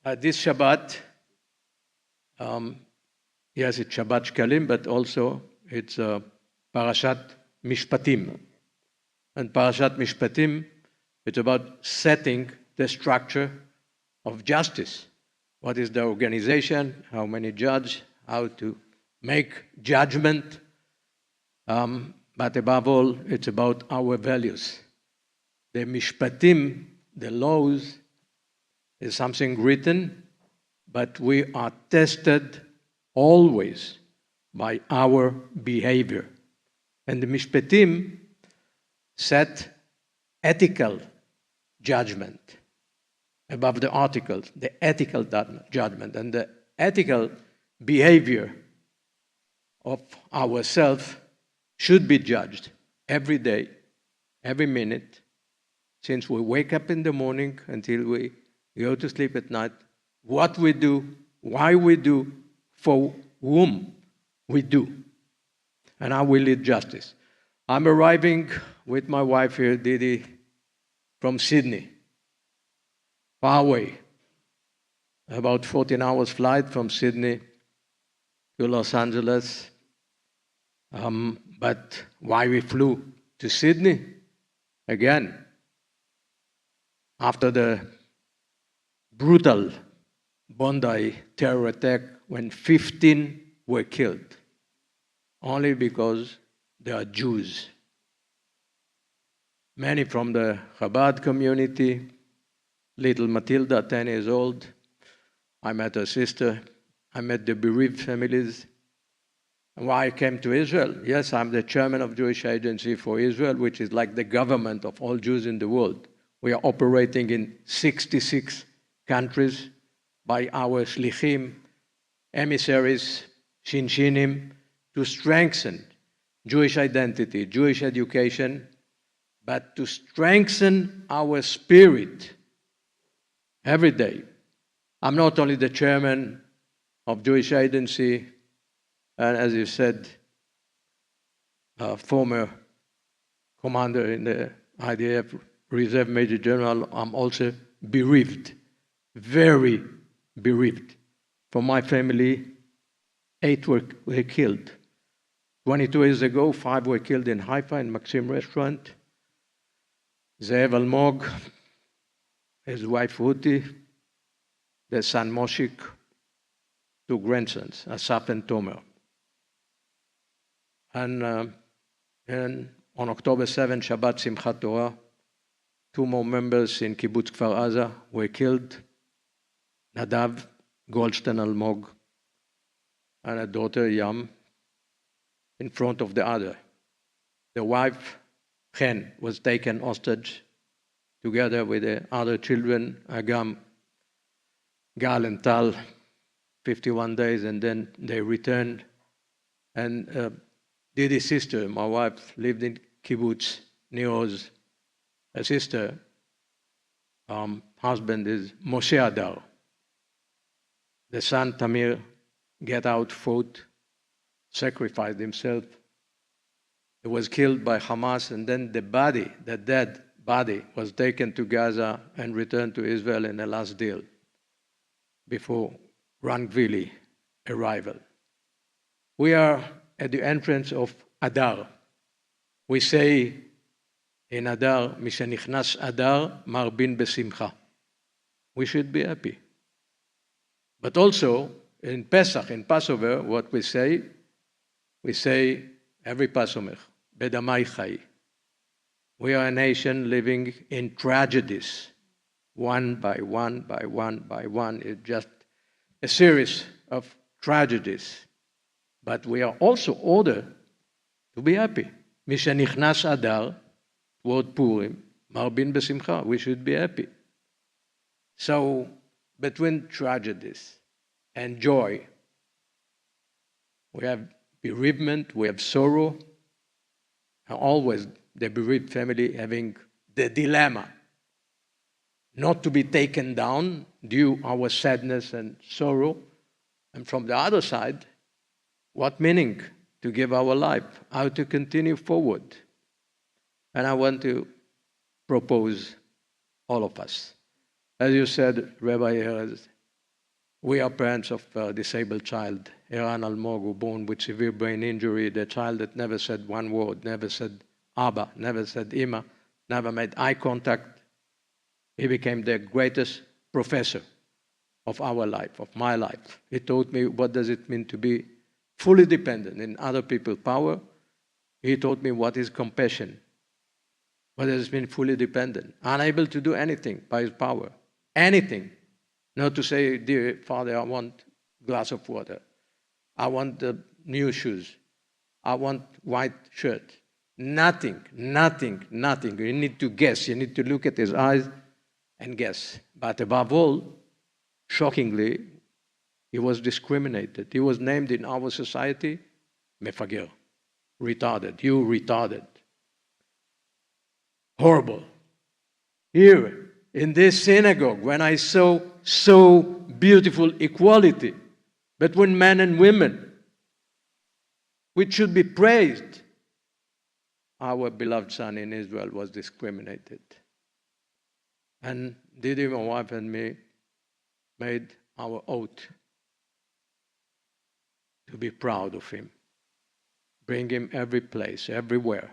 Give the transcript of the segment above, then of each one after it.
This Shabbat, um, yes, it's Shabbat Shkalim, but also it's Parashat Mishpatim. And Parashat Mishpatim, it's about setting the structure of justice. What is the organization, how many judges, how to make judgment. But above all, it's about our values. The Mishpatim, the laws, is something written, but we are tested always by our behavior. And the Mishpatim set ethical judgment above the articles, the ethical judgment, and the ethical behavior of ourselves should be judged every day, every minute, since we wake up in the morning until we go to sleep at night, what we do, why we do, for whom we do, and how we lead justice. I'm arriving with my wife here, Didi, from Sydney, far away, about 14 hours flight from Sydney to Los Angeles. But why we flew to Sydney? Again, after the brutal Bondi terror attack when 15 were killed, only because they are Jews. Many from the Chabad community, little Matilda, 10 years old. I met her sister. I met the bereaved families. And why I came to Israel? Yes, I'm the chairman of Jewish Agency for Israel, which is like the government of all Jews in the world. We are operating in 66 countries by our shlichim, emissaries, shinshinim, to strengthen Jewish identity, Jewish education, but to strengthen our spirit every day. I'm not only the chairman of Jewish Agency, and as you said, former commander in the IDF, Reserve Major General, I'm also bereaved, very bereaved. From my family, 8 were killed. 22 years ago, 5 were killed in Haifa, in Maxim restaurant. Doron Almog, his wife Ruti, their son Moshik, 2 grandsons, Asaf and Tomer. And on October 7, Shabbat Simchat Torah, 2 more members in Kibbutz Kfar Aza were killed, Nadav Goldstein Almog and a daughter Yam, in front of the other. The wife, Chen, was taken hostage together with the other children, Agam, Gal and Tal, 51 days, and then they returned. And Didi's sister, my wife, lived in Kibbutz, Nir Oz. Her sister, husband is Moshe Adar. The son, Tamir, get out, fought, sacrificed himself. He was killed by Hamas, and then the body, the dead body, was taken to Gaza and returned to Israel in the last deal before Rangvili arrival. We are at the entrance of Adar. We say in Adar, Mishenichnas Adar, Marbin Besimcha. We should be happy. But also, in Pesach, in Passover, what we say every Passover, Bedamai Chai. We are a nation living in tragedies, one by one by one by one. It's just a series of tragedies. But we are also ordered to be happy. Mishenichnas Adar, toward Purim, Marbin Besimcha. We should be happy. So, between tragedies and joy, we have bereavement, we have sorrow, and always the bereaved family having the dilemma not to be taken down due our sadness and sorrow, and from the other side, what meaning to give our life, how to continue forward. And I want to propose all of us. As you said, Rabbi Erez, We are parents of a disabled child, Doron Almog, who born with severe brain injury, the child that never said one word, never said Abba, never said Ima, never made eye contact. He became the greatest professor of our life, of my life. He taught me what does it mean to be fully dependent in other people's power. He taught me what is compassion, what does it mean fully dependent, unable to do anything by his power, anything. Not to say, dear Father, I want a glass of water, I want new shoes, I want white shirt. Nothing, nothing, nothing. You need to guess, you need to look at his eyes and guess. But above all, shockingly, he was discriminated. He was named in our society, mefager, retarded, you retarded. Horrible. Here, in this synagogue, when I saw so beautiful equality between men and women, which should be praised, our beloved son in Israel was discriminated. And Didi, my wife, and me made our oath to be proud of him, bring him every place, everywhere,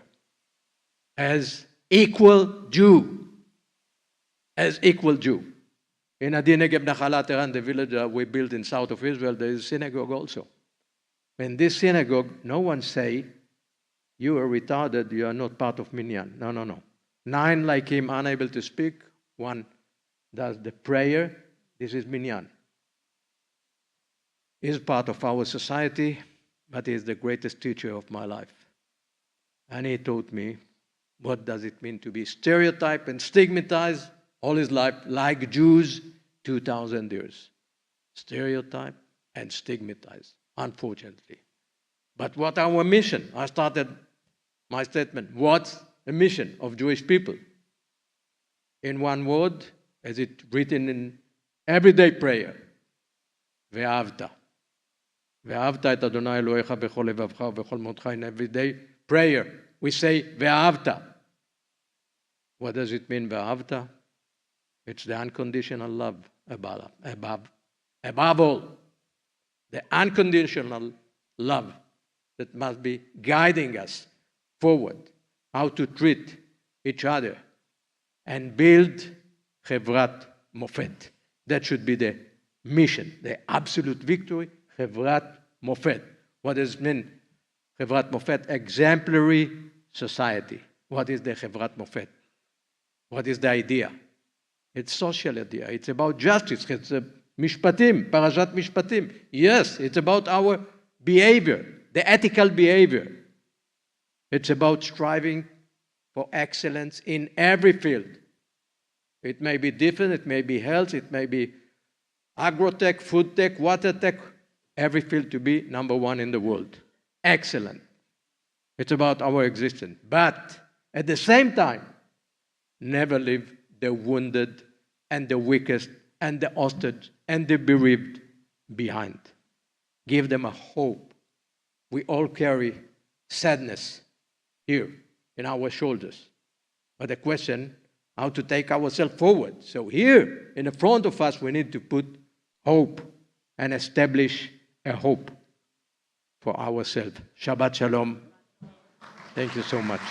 as equal Jew, as equal Jew. In Adi Negev Nachalat Eran, the village that we built in south of Israel, there is a synagogue also. In this synagogue, no one say, you are retarded, you are not part of Minyan. No, no, no. 9 like him, unable to speak. 1 does the prayer. This is Minyan. He is part of our society, but he is the greatest teacher of my life. And he taught me what does it mean to be stereotyped and stigmatized all his life, like Jews 2,000 years. Stereotyped and stigmatized, unfortunately. But what our mission? I started my statement. What's the mission of Jewish people? In one word, as it written in everyday prayer, Ve'avta. Ve'avta et Adonai Elohecha b'chol levavcha v'chol motcha. In everyday prayer, we say Ve'avta. What does it mean, Ve'avta? It's the unconditional love above all. The unconditional love that must be guiding us forward, how to treat each other and build Chevrat Mofet. That should be the mission, the absolute victory, Chevrat Mofet. What does it mean? Chevrat Mofet, exemplary society. What is the Chevrat Mofet? What is the idea? It's social idea. It's about justice. It's a Mishpatim, Parashat Mishpatim. Yes, it's about our behavior, the ethical behavior. It's about striving for excellence in every field. It may be different, it may be health, it may be agrotech, food tech, water tech, every field to be number 1 in the world. Excellent. It's about our existence. But at the same time, never leave the wounded and the weakest and the hostage and the bereaved behind. Give them a hope. We all carry sadness here in our shoulders. But the question, how to take ourselves forward. So here, in the front of us, we need to put hope and establish a hope for ourselves. Shabbat Shalom. Thank you so much.